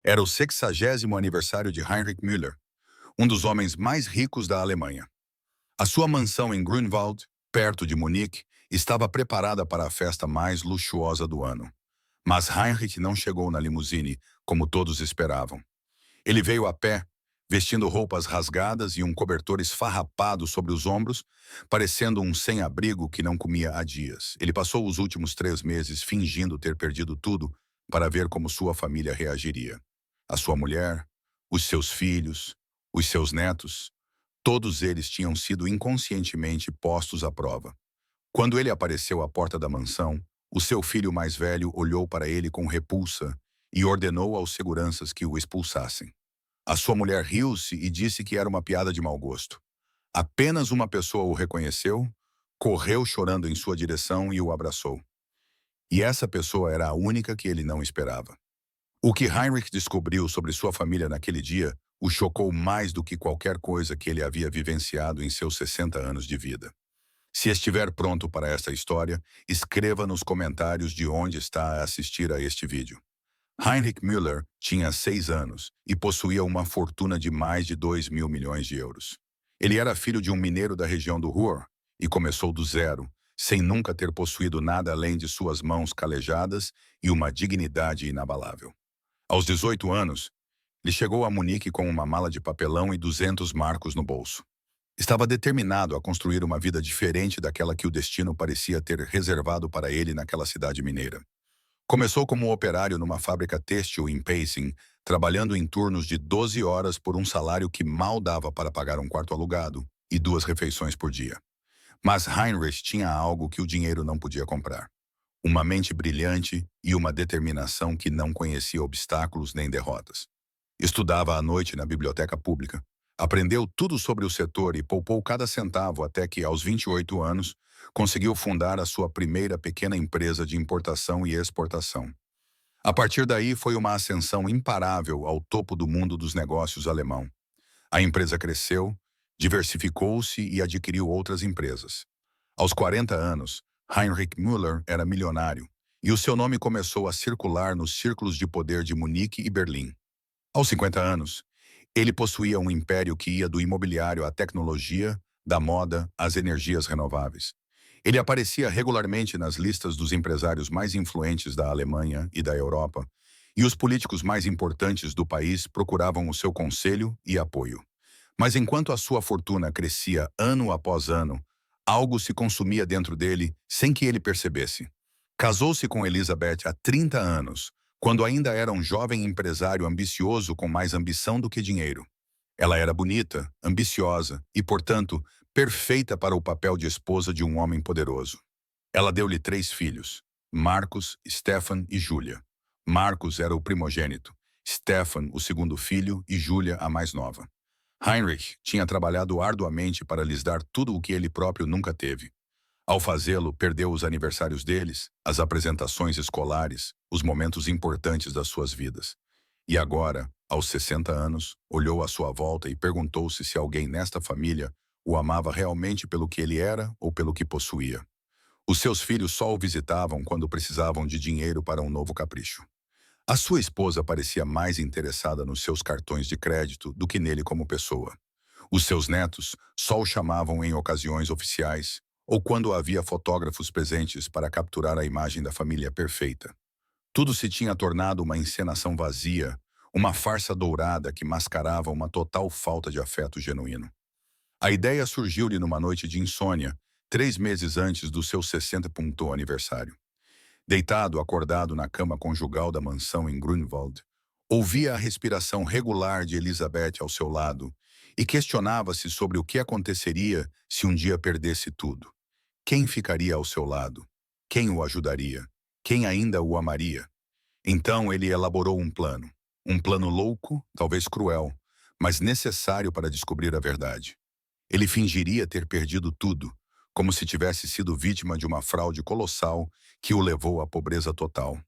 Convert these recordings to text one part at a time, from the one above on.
Era o 60º aniversário de Heinrich Müller, um dos homens mais ricos da Alemanha. A sua mansão em Grünwald, perto de Munique, estava preparada para a festa mais luxuosa do ano. Mas Heinrich não chegou na limusine, como todos esperavam. Ele veio a pé, vestindo roupas rasgadas e um cobertor esfarrapado sobre os ombros, parecendo um sem-abrigo que não comia há dias. Ele passou os últimos 3 meses fingindo ter perdido tudo para ver como sua família reagiria. A sua mulher, os seus filhos, os seus netos, todos eles tinham sido inconscientemente postos à prova. Quando ele apareceu à porta da mansão, o seu filho mais velho olhou para ele com repulsa e ordenou aos seguranças que o expulsassem. A sua mulher riu-se e disse que era uma piada de mau gosto. Apenas uma pessoa o reconheceu, correu chorando em sua direção e o abraçou. E essa pessoa era a única que ele não esperava. O que Heinrich descobriu sobre sua família naquele dia o chocou mais do que qualquer coisa que ele havia vivenciado em seus 60 anos de vida. Se estiver pronto para esta história, escreva nos comentários de onde está a assistir a este vídeo. Heinrich Müller tinha 6 anos e possuía uma fortuna de mais de 2.000 milhões de euros. Ele era filho de um mineiro da região do Ruhr e começou do zero, sem nunca ter possuído nada além de suas mãos calejadas e uma dignidade inabalável. Aos 18 anos, ele chegou a Munique com uma mala de papelão e 200 marcos no bolso. Estava determinado a construir uma vida diferente daquela que o destino parecia ter reservado para ele naquela cidade mineira. Começou como operário numa fábrica têxtil em Payssing, trabalhando em turnos de 12 horas por um salário que mal dava para pagar um quarto alugado e 2 refeições por dia. Mas Heinrich tinha algo que o dinheiro não podia comprar: uma mente brilhante e uma determinação que não conhecia obstáculos nem derrotas. Estudava à noite na biblioteca pública. Aprendeu tudo sobre o setor e poupou cada centavo até que, aos 28 anos, conseguiu fundar a sua primeira pequena empresa de importação e exportação. A partir daí, foi uma ascensão imparável ao topo do mundo dos negócios alemão. A empresa cresceu, diversificou-se e adquiriu outras empresas. Aos 40 anos, Heinrich Müller era milionário e o seu nome começou a circular nos círculos de poder de Munique e Berlim. Aos 50 anos, ele possuía um império que ia do imobiliário à tecnologia, da moda às energias renováveis. Ele aparecia regularmente nas listas dos empresários mais influentes da Alemanha e da Europa, e os políticos mais importantes do país procuravam o seu conselho e apoio. Mas enquanto a sua fortuna crescia ano após ano, algo se consumia dentro dele sem que ele percebesse. Casou-se com Elizabeth há 30 anos, quando ainda era um jovem empresário ambicioso com mais ambição do que dinheiro. Ela era bonita, ambiciosa e, portanto, perfeita para o papel de esposa de um homem poderoso. Ela deu-lhe 3 filhos: Marcos, Stefan e Júlia. Marcos era o primogênito, Stefan o segundo filho e Júlia a mais nova. Heinrich tinha trabalhado arduamente para lhes dar tudo o que ele próprio nunca teve. Ao fazê-lo, perdeu os aniversários deles, as apresentações escolares, os momentos importantes das suas vidas. E agora, aos 60 anos, olhou à sua volta e perguntou-se se alguém nesta família o amava realmente pelo que ele era ou pelo que possuía. Os seus filhos só o visitavam quando precisavam de dinheiro para um novo capricho. A sua esposa parecia mais interessada nos seus cartões de crédito do que nele como pessoa. Os seus netos só o chamavam em ocasiões oficiais ou quando havia fotógrafos presentes para capturar a imagem da família perfeita. Tudo se tinha tornado uma encenação vazia, uma farsa dourada que mascarava uma total falta de afeto genuíno. A ideia surgiu-lhe numa noite de insônia, 3 meses antes do seu 60º aniversário. Deitado, acordado na cama conjugal da mansão em Grünwald, ouvia a respiração regular de Elizabeth ao seu lado e questionava-se sobre o que aconteceria se um dia perdesse tudo. Quem ficaria ao seu lado? Quem o ajudaria? Quem ainda o amaria? Então ele elaborou um plano. Um plano louco, talvez cruel, mas necessário para descobrir a verdade. Ele fingiria ter perdido tudo, como se tivesse sido vítima de uma fraude colossal que o levou à pobreza total.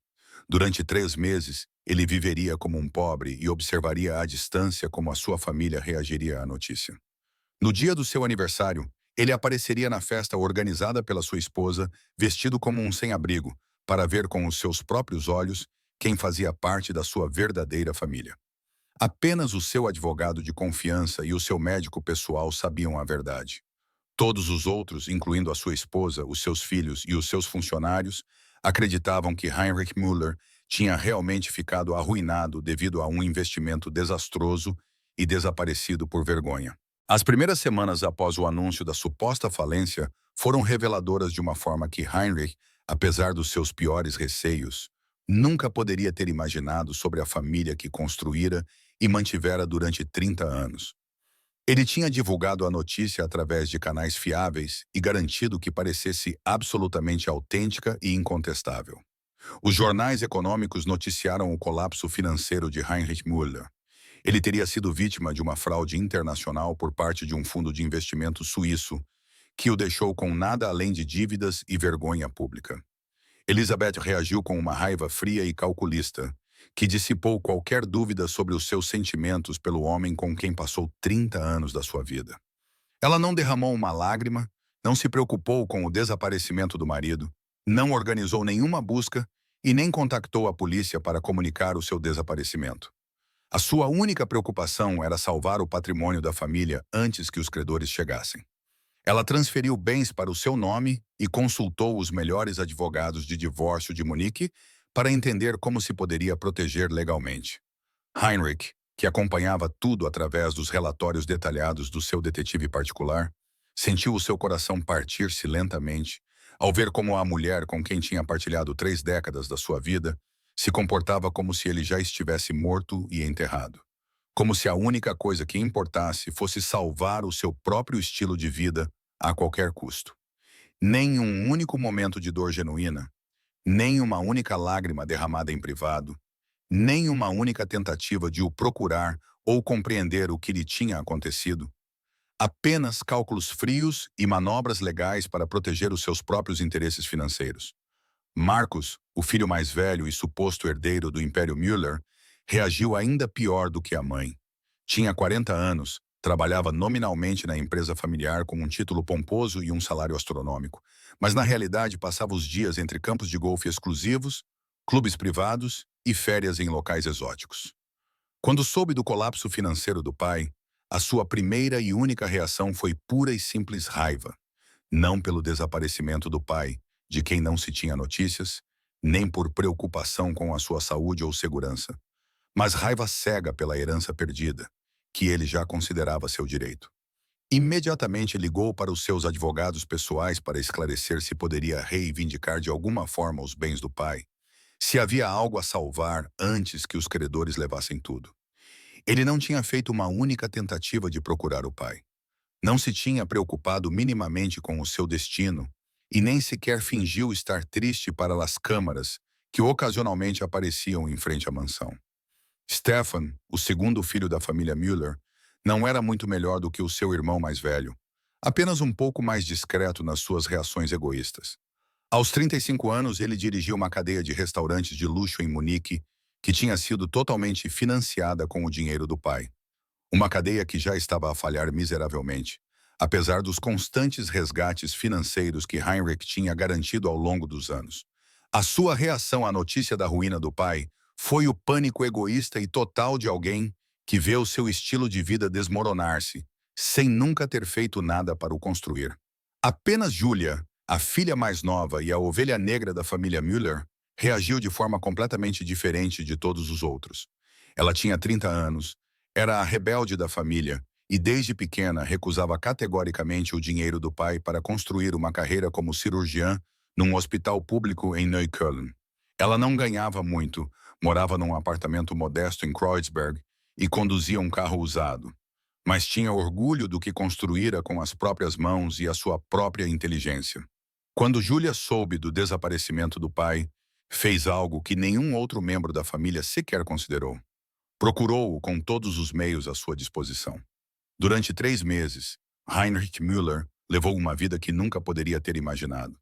Durante 3 meses, ele viveria como um pobre e observaria à distância como a sua família reagiria à notícia. No dia do seu aniversário, ele apareceria na festa organizada pela sua esposa, vestido como um sem-abrigo, para ver com os seus próprios olhos quem fazia parte da sua verdadeira família. Apenas o seu advogado de confiança e o seu médico pessoal sabiam a verdade. Todos os outros, incluindo a sua esposa, os seus filhos e os seus funcionários, acreditavam que Heinrich Müller tinha realmente ficado arruinado devido a um investimento desastroso e desaparecido por vergonha. As primeiras semanas após o anúncio da suposta falência foram reveladoras de uma forma que Heinrich, apesar dos seus piores receios, nunca poderia ter imaginado sobre a família que construíra e mantivera durante 30 anos. Ele tinha divulgado a notícia através de canais fiáveis e garantido que parecesse absolutamente autêntica e incontestável. Os jornais econômicos noticiaram o colapso financeiro de Heinrich Müller. Ele teria sido vítima de uma fraude internacional por parte de um fundo de investimento suíço, que o deixou com nada além de dívidas e vergonha pública. Elizabeth reagiu com uma raiva fria e calculista, que dissipou qualquer dúvida sobre os seus sentimentos pelo homem com quem passou 30 anos da sua vida. Ela não derramou uma lágrima, não se preocupou com o desaparecimento do marido, não organizou nenhuma busca e nem contactou a polícia para comunicar o seu desaparecimento. A sua única preocupação era salvar o patrimônio da família antes que os credores chegassem. Ela transferiu bens para o seu nome e consultou os melhores advogados de divórcio de Munique para entender como se poderia proteger legalmente. Heinrich, que acompanhava tudo através dos relatórios detalhados do seu detetive particular, sentiu o seu coração partir-se lentamente ao ver como a mulher com quem tinha partilhado 3 décadas da sua vida se comportava como se ele já estivesse morto e enterrado. Como se a única coisa que importasse fosse salvar o seu próprio estilo de vida a qualquer custo. Nem um único momento de dor genuína, nem uma única lágrima derramada em privado, nem uma única tentativa de o procurar ou compreender o que lhe tinha acontecido. Apenas cálculos frios e manobras legais para proteger os seus próprios interesses financeiros. Marcus, o filho mais velho e suposto herdeiro do Império Müller, reagiu ainda pior do que a mãe. Tinha 40 anos, trabalhava nominalmente na empresa familiar com um título pomposo e um salário astronômico, mas na realidade passava os dias entre campos de golfe exclusivos, clubes privados e férias em locais exóticos. Quando soube do colapso financeiro do pai, a sua primeira e única reação foi pura e simples raiva. Não pelo desaparecimento do pai, de quem não se tinha notícias, nem por preocupação com a sua saúde ou segurança, mas raiva cega pela herança perdida, que ele já considerava seu direito. Imediatamente ligou para os seus advogados pessoais para esclarecer se poderia reivindicar de alguma forma os bens do pai, se havia algo a salvar antes que os credores levassem tudo. Ele não tinha feito uma única tentativa de procurar o pai. Não se tinha preocupado minimamente com o seu destino e nem sequer fingiu estar triste para as câmaras que ocasionalmente apareciam em frente à mansão. Stefan, o segundo filho da família Müller, não era muito melhor do que o seu irmão mais velho, apenas um pouco mais discreto nas suas reações egoístas. Aos 35 anos, ele dirigia uma cadeia de restaurantes de luxo em Munique, que tinha sido totalmente financiada com o dinheiro do pai. Uma cadeia que já estava a falhar miseravelmente, apesar dos constantes resgates financeiros que Heinrich tinha garantido ao longo dos anos. A sua reação à notícia da ruína do pai foi o pânico egoísta e total de alguém que vê o seu estilo de vida desmoronar-se, sem nunca ter feito nada para o construir. Apenas Julia, a filha mais nova e a ovelha negra da família Müller, reagiu de forma completamente diferente de todos os outros. Ela tinha 30 anos, era a rebelde da família e desde pequena recusava categoricamente o dinheiro do pai para construir uma carreira como cirurgiã num hospital público em Neukölln. Ela não ganhava muito, morava num apartamento modesto em Kreuzberg e conduzia um carro usado, mas tinha orgulho do que construíra com as próprias mãos e a sua própria inteligência. Quando Julia soube do desaparecimento do pai, fez algo que nenhum outro membro da família sequer considerou. Procurou-o com todos os meios à sua disposição. Durante 3 meses, Heinrich Müller levou uma vida que nunca poderia ter imaginado.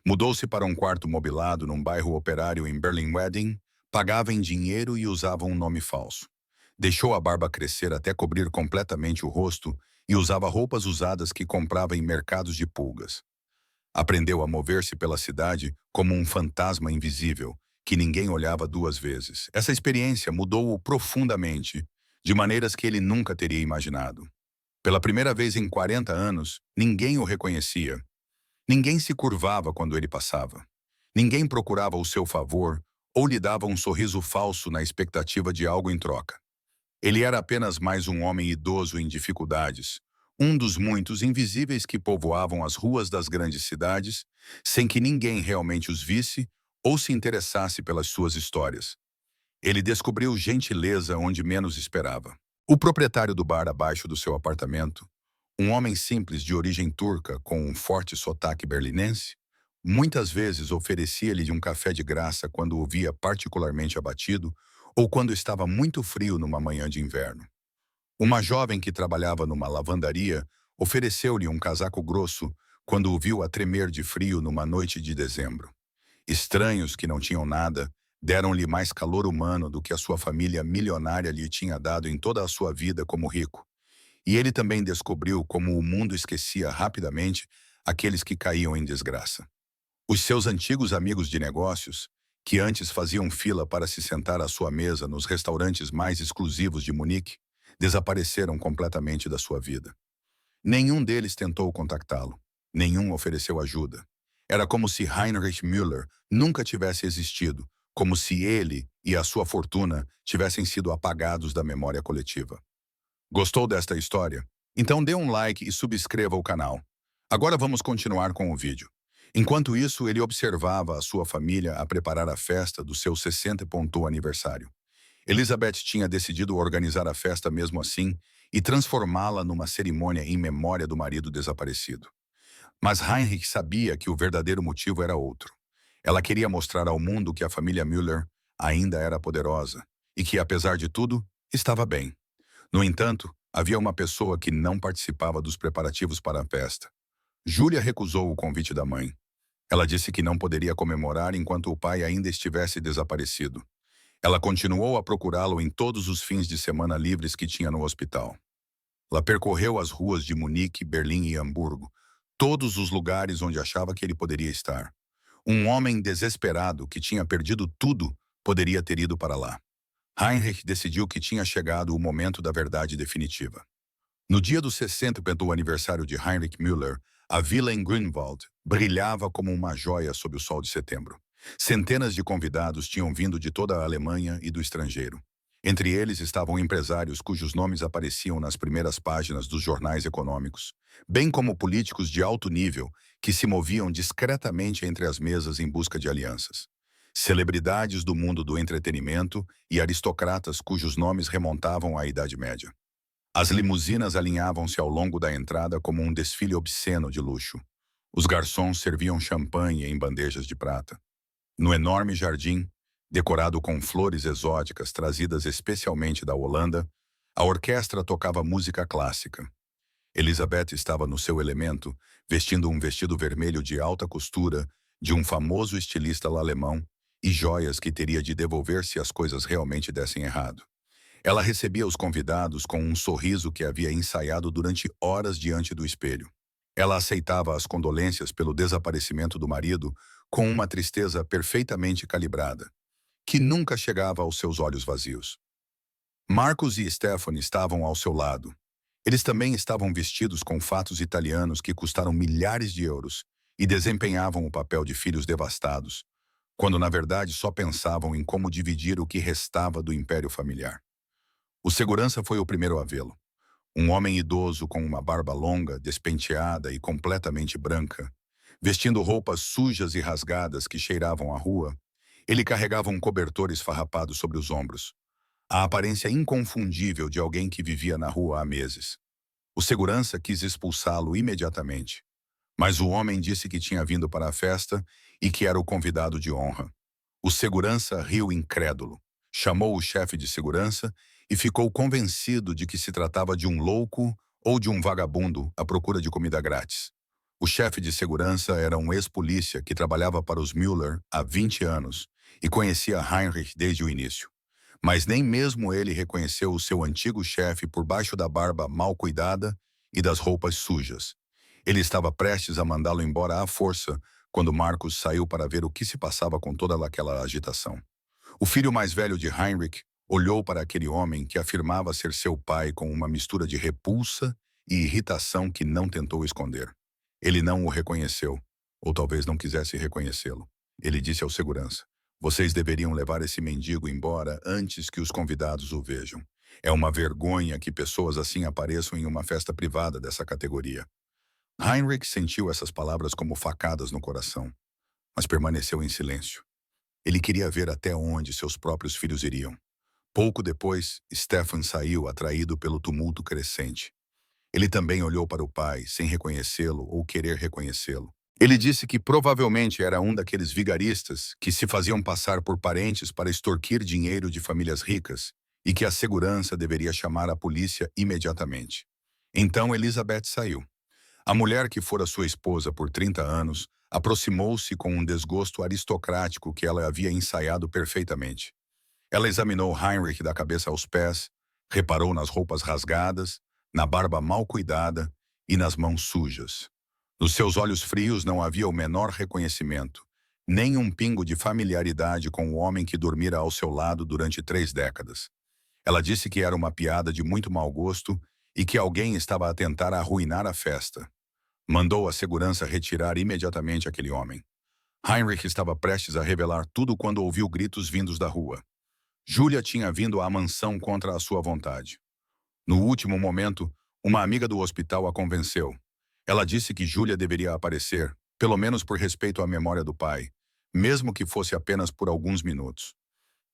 Mudou-se para um quarto mobilado num bairro operário em Berlin-Wedding, pagava em dinheiro e usava um nome falso. Deixou a barba crescer até cobrir completamente o rosto e usava roupas usadas que comprava em mercados de pulgas. Aprendeu a mover-se pela cidade como um fantasma invisível, que ninguém olhava duas vezes. Essa experiência mudou-o profundamente, de maneiras que ele nunca teria imaginado. Pela primeira vez em 40 anos, ninguém o reconhecia. Ninguém se curvava quando ele passava. Ninguém procurava o seu favor ou lhe dava um sorriso falso na expectativa de algo em troca. Ele era apenas mais um homem idoso em dificuldades, um dos muitos invisíveis que povoavam as ruas das grandes cidades, sem que ninguém realmente os visse ou se interessasse pelas suas histórias. Ele descobriu gentileza onde menos esperava. O proprietário do bar abaixo do seu apartamento, um homem simples de origem turca com um forte sotaque berlinense, muitas vezes oferecia-lhe um café de graça quando o via particularmente abatido ou quando estava muito frio numa manhã de inverno. Uma jovem que trabalhava numa lavandaria ofereceu-lhe um casaco grosso quando o viu a tremer de frio numa noite de dezembro. Estranhos que não tinham nada deram-lhe mais calor humano do que a sua família milionária lhe tinha dado em toda a sua vida como rico. E ele também descobriu como o mundo esquecia rapidamente aqueles que caíam em desgraça. Os seus antigos amigos de negócios, que antes faziam fila para se sentar à sua mesa nos restaurantes mais exclusivos de Munique, desapareceram completamente da sua vida. Nenhum deles tentou contactá-lo. Nenhum ofereceu ajuda. Era como se Heinrich Müller nunca tivesse existido, como se ele e a sua fortuna tivessem sido apagados da memória coletiva. Gostou desta história? Então dê um like e subscreva o canal. Agora vamos continuar com o vídeo. Enquanto isso, ele observava a sua família a preparar a festa do seu 60º aniversário. Elizabeth tinha decidido organizar a festa mesmo assim e transformá-la numa cerimônia em memória do marido desaparecido. Mas Heinrich sabia que o verdadeiro motivo era outro. Ela queria mostrar ao mundo que a família Müller ainda era poderosa e que, apesar de tudo, estava bem. No entanto, havia uma pessoa que não participava dos preparativos para a festa. Júlia recusou o convite da mãe. Ela disse que não poderia comemorar enquanto o pai ainda estivesse desaparecido. Ela continuou a procurá-lo em todos os fins de semana livres que tinha no hospital. Ela percorreu as ruas de Munique, Berlim e Hamburgo, todos os lugares onde achava que ele poderia estar. Um homem desesperado que tinha perdido tudo poderia ter ido para lá. Heinrich decidiu que tinha chegado o momento da verdade definitiva. No dia do 60º aniversário de Heinrich Müller, a vila em Grünwald brilhava como uma joia sob o sol de setembro. Centenas de convidados tinham vindo de toda a Alemanha e do estrangeiro. Entre eles estavam empresários cujos nomes apareciam nas primeiras páginas dos jornais econômicos, bem como políticos de alto nível que se moviam discretamente entre as mesas em busca de alianças. Celebridades do mundo do entretenimento e aristocratas cujos nomes remontavam à Idade Média. As limusinas alinhavam-se ao longo da entrada como um desfile obsceno de luxo. Os garçons serviam champanhe em bandejas de prata. No enorme jardim, decorado com flores exóticas trazidas especialmente da Holanda, a orquestra tocava música clássica. Elizabeth estava no seu elemento, vestindo um vestido vermelho de alta costura de um famoso estilista alemão e joias que teria de devolver se as coisas realmente dessem errado. Ela recebia os convidados com um sorriso que havia ensaiado durante horas diante do espelho. Ela aceitava as condolências pelo desaparecimento do marido com uma tristeza perfeitamente calibrada, que nunca chegava aos seus olhos vazios. Marcos e Stephanie estavam ao seu lado. Eles também estavam vestidos com fatos italianos que custaram milhares de euros e desempenhavam o papel de filhos devastados, quando na verdade só pensavam em como dividir o que restava do império familiar. O segurança foi o primeiro a vê-lo. Um homem idoso com uma barba longa, despenteada e completamente branca, vestindo roupas sujas e rasgadas que cheiravam a rua. Ele carregava um cobertor esfarrapado sobre os ombros, a aparência inconfundível de alguém que vivia na rua há meses. O segurança quis expulsá-lo imediatamente, mas o homem disse que tinha vindo para a festa e que era o convidado de honra. O segurança riu incrédulo, chamou o chefe de segurança e ficou convencido de que se tratava de um louco ou de um vagabundo à procura de comida grátis. O chefe de segurança era um ex-polícia que trabalhava para os Müller há 20 anos e conhecia Heinrich desde o início. Mas nem mesmo ele reconheceu o seu antigo chefe por baixo da barba mal cuidada e das roupas sujas. Ele estava prestes a mandá-lo embora à força quando Marcus saiu para ver o que se passava com toda aquela agitação. O filho mais velho de Heinrich olhou para aquele homem que afirmava ser seu pai com uma mistura de repulsa e irritação que não tentou esconder. Ele não o reconheceu, ou talvez não quisesse reconhecê-lo. Ele disse ao segurança: "Vocês deveriam levar esse mendigo embora antes que os convidados o vejam. É uma vergonha que pessoas assim apareçam em uma festa privada dessa categoria." Heinrich sentiu essas palavras como facadas no coração, mas permaneceu em silêncio. Ele queria ver até onde seus próprios filhos iriam. Pouco depois, Stefan saiu, atraído pelo tumulto crescente. Ele também olhou para o pai, sem reconhecê-lo ou querer reconhecê-lo. Ele disse que provavelmente era um daqueles vigaristas que se faziam passar por parentes para extorquir dinheiro de famílias ricas e que a segurança deveria chamar a polícia imediatamente. Então Elizabeth saiu. A mulher que fora sua esposa por 30 anos aproximou-se com um desgosto aristocrático que ela havia ensaiado perfeitamente. Ela examinou Heinrich da cabeça aos pés, reparou nas roupas rasgadas, na barba mal cuidada e nas mãos sujas. Nos seus olhos frios não havia o menor reconhecimento, nem um pingo de familiaridade com o homem que dormira ao seu lado durante 3 décadas. Ela disse que era uma piada de muito mau gosto e que alguém estava a tentar arruinar a festa. Mandou a segurança retirar imediatamente aquele homem. Heinrich estava prestes a revelar tudo quando ouviu gritos vindos da rua. Julia tinha vindo à mansão contra a sua vontade. No último momento, uma amiga do hospital a convenceu. Ela disse que Julia deveria aparecer, pelo menos por respeito à memória do pai, mesmo que fosse apenas por alguns minutos.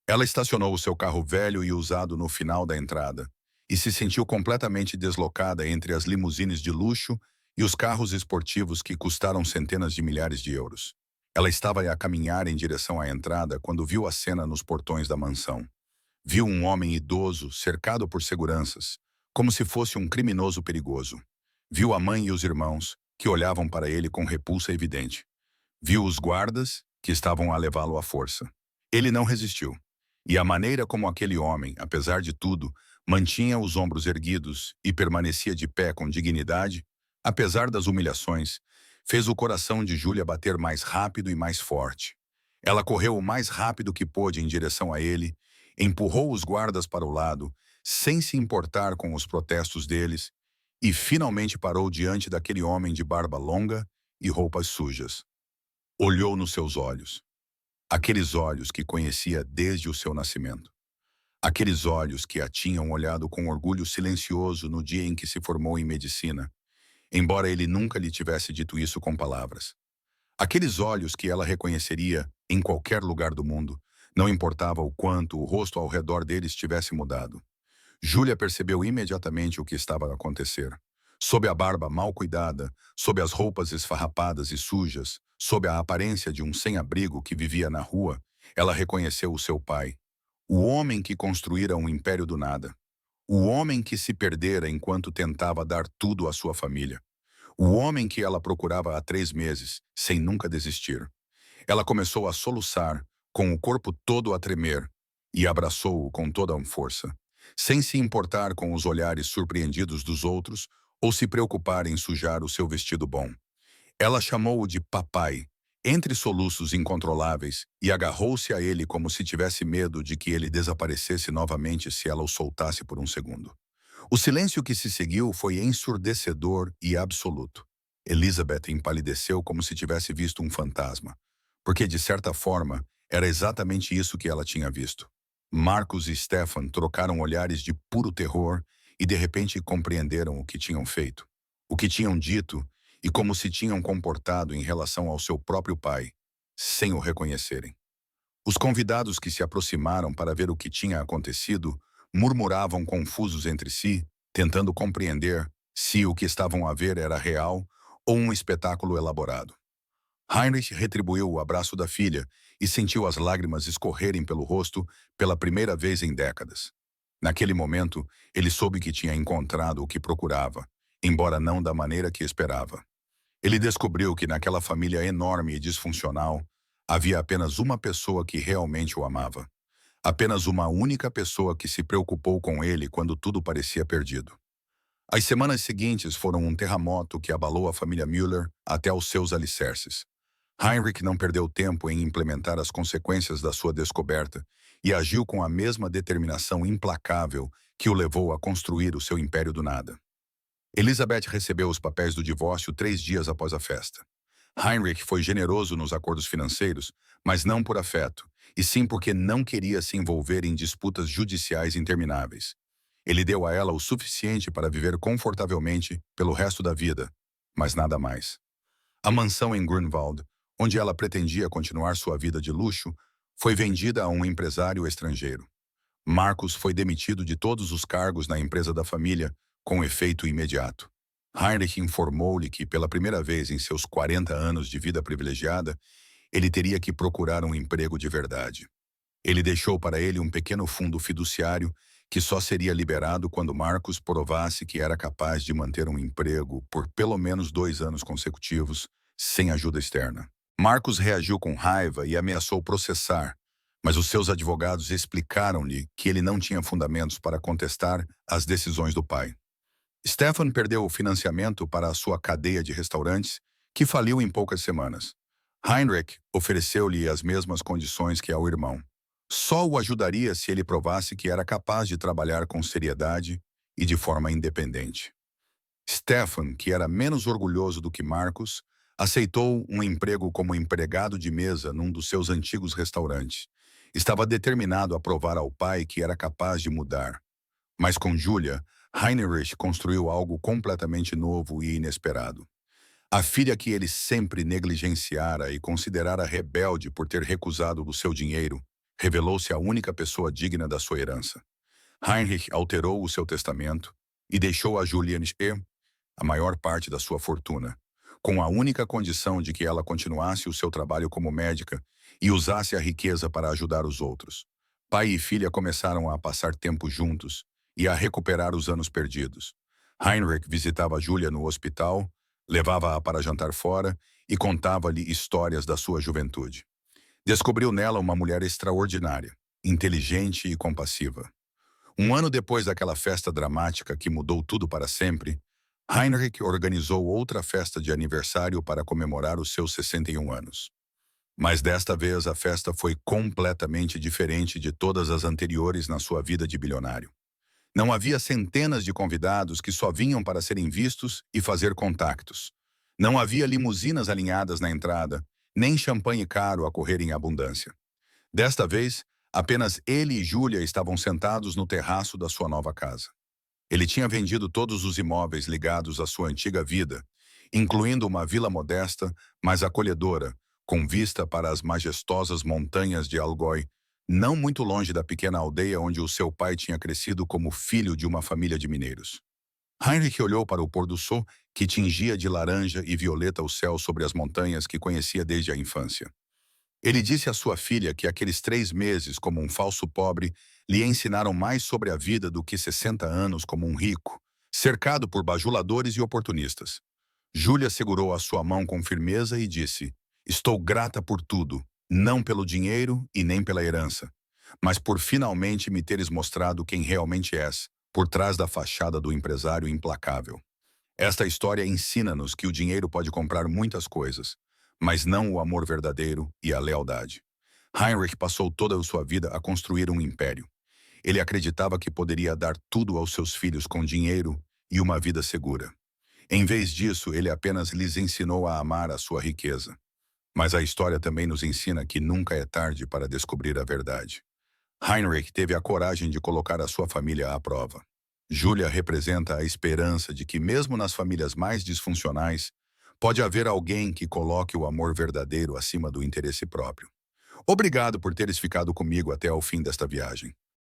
Ela estacionou o seu carro velho e usado no final da entrada e se sentiu completamente deslocada entre as limusines de luxo e os carros esportivos que custaram centenas de milhares de euros. Ela estava a caminhar em direção à entrada quando viu a cena nos portões da mansão. Viu um homem idoso cercado por seguranças, como se fosse um criminoso perigoso. Viu a mãe e os irmãos, que olhavam para ele com repulsa evidente. Viu os guardas, que estavam a levá-lo à força. Ele não resistiu. E a maneira como aquele homem, apesar de tudo, mantinha os ombros erguidos e permanecia de pé com dignidade, apesar das humilhações, fez o coração de Julia bater mais rápido e mais forte. Ela correu o mais rápido que pôde em direção a ele, empurrou os guardas para o lado, sem se importar com os protestos deles, e finalmente parou diante daquele homem de barba longa e roupas sujas. Olhou nos seus olhos. Aqueles olhos que conhecia desde o seu nascimento. Aqueles olhos que a tinham olhado com orgulho silencioso no dia em que se formou em medicina, embora ele nunca lhe tivesse dito isso com palavras. Aqueles olhos que ela reconheceria em qualquer lugar do mundo, não importava o quanto o rosto ao redor deles tivesse mudado. Julia percebeu imediatamente o que estava a acontecer. Sob a barba mal cuidada, sob as roupas esfarrapadas e sujas, sob a aparência de um sem-abrigo que vivia na rua, ela reconheceu o seu pai. O homem que construíra um império do nada. O homem que se perdera enquanto tentava dar tudo à sua família. O homem que ela procurava há 3 meses, sem nunca desistir. Ela começou a soluçar, com o corpo todo a tremer, e abraçou-o com toda a força, sem se importar com os olhares surpreendidos dos outros ou se preocupar em sujar o seu vestido bom. Ela chamou-o de papai, entre soluços incontroláveis, e agarrou-se a ele como se tivesse medo de que ele desaparecesse novamente se ela o soltasse por um segundo. O silêncio que se seguiu foi ensurdecedor e absoluto. Elizabeth empalideceu como se tivesse visto um fantasma, porque, de certa forma, era exatamente isso que ela tinha visto. Marcus e Stefan trocaram olhares de puro terror e de repente compreenderam o que tinham feito, o que tinham dito e como se tinham comportado em relação ao seu próprio pai, sem o reconhecerem. Os convidados que se aproximaram para ver o que tinha acontecido murmuravam confusos entre si, tentando compreender se o que estavam a ver era real ou um espetáculo elaborado. Heinrich retribuiu o abraço da filha e sentiu as lágrimas escorrerem pelo rosto pela primeira vez em décadas. Naquele momento, ele soube que tinha encontrado o que procurava, embora não da maneira que esperava. Ele descobriu que naquela família enorme e disfuncional, havia apenas uma pessoa que realmente o amava. Apenas uma única pessoa que se preocupou com ele quando tudo parecia perdido. As semanas seguintes foram um terremoto que abalou a família Müller até aos seus alicerces. Heinrich não perdeu tempo em implementar as consequências da sua descoberta e agiu com a mesma determinação implacável que o levou a construir o seu império do nada. Elizabeth recebeu os papéis do divórcio 3 dias após a festa. Heinrich foi generoso nos acordos financeiros, mas não por afeto, e sim porque não queria se envolver em disputas judiciais intermináveis. Ele deu a ela o suficiente para viver confortavelmente pelo resto da vida, mas nada mais. A mansão em Grunwald, onde ela pretendia continuar sua vida de luxo, foi vendida a um empresário estrangeiro. Marcus foi demitido de todos os cargos na empresa da família, com efeito imediato. Heinrich informou-lhe que, pela primeira vez em seus 40 anos de vida privilegiada, ele teria que procurar um emprego de verdade. Ele deixou para ele um pequeno fundo fiduciário que só seria liberado quando Marcus provasse que era capaz de manter um emprego por pelo menos 2 anos consecutivos, sem ajuda externa. Marcus reagiu com raiva e ameaçou processar, mas os seus advogados explicaram-lhe que ele não tinha fundamentos para contestar as decisões do pai. Stefan perdeu o financiamento para a sua cadeia de restaurantes, que faliu em poucas semanas. Heinrich ofereceu-lhe as mesmas condições que ao irmão. Só o ajudaria se ele provasse que era capaz de trabalhar com seriedade e de forma independente. Stefan, que era menos orgulhoso do que Marcus, aceitou um emprego como empregado de mesa num dos seus antigos restaurantes. Estava determinado a provar ao pai que era capaz de mudar. Mas com Julia, Heinrich construiu algo completamente novo e inesperado. A filha que ele sempre negligenciara e considerara rebelde por ter recusado do seu dinheiro, revelou-se a única pessoa digna da sua herança. Heinrich alterou o seu testamento e deixou a Julia a maior parte da sua fortuna, com a única condição de que ela continuasse o seu trabalho como médica e usasse a riqueza para ajudar os outros. Pai e filha começaram a passar tempo juntos e a recuperar os anos perdidos. Heinrich visitava Julia no hospital, levava-a para jantar fora e contava-lhe histórias da sua juventude. Descobriu nela uma mulher extraordinária, inteligente e compassiva. Um ano depois daquela festa dramática que mudou tudo para sempre, Heinrich organizou outra festa de aniversário para comemorar os seus 61 anos. Mas desta vez a festa foi completamente diferente de todas as anteriores na sua vida de bilionário. Não havia centenas de convidados que só vinham para serem vistos e fazer contactos. Não havia limusinas alinhadas na entrada, nem champanhe caro a correr em abundância. Desta vez, apenas ele e Julia estavam sentados no terraço da sua nova casa. Ele tinha vendido todos os imóveis ligados à sua antiga vida, incluindo uma vila modesta, mas acolhedora, com vista para as majestosas montanhas de Allgäu, não muito longe da pequena aldeia onde o seu pai tinha crescido como filho de uma família de mineiros. Heinrich olhou para o pôr do sol que tingia de laranja e violeta o céu sobre as montanhas que conhecia desde a infância. Ele disse à sua filha que aqueles 3 meses como um falso pobre lhe ensinaram mais sobre a vida do que 60 anos como um rico, cercado por bajuladores e oportunistas. Julia segurou a sua mão com firmeza e disse: "Estou grata por tudo, não pelo dinheiro e nem pela herança, mas por finalmente me teres mostrado quem realmente és, por trás da fachada do empresário implacável." Esta história ensina-nos que o dinheiro pode comprar muitas coisas, mas não o amor verdadeiro e a lealdade. Heinrich passou toda a sua vida a construir um império. Ele acreditava que poderia dar tudo aos seus filhos com dinheiro e uma vida segura. Em vez disso, ele apenas lhes ensinou a amar a sua riqueza. Mas a história também nos ensina que nunca é tarde para descobrir a verdade. Heinrich teve a coragem de colocar a sua família à prova. Julia representa a esperança de que, mesmo nas famílias mais disfuncionais, pode haver alguém que coloque o amor verdadeiro acima do interesse próprio. Obrigado por teres ficado comigo até ao fim desta viagem.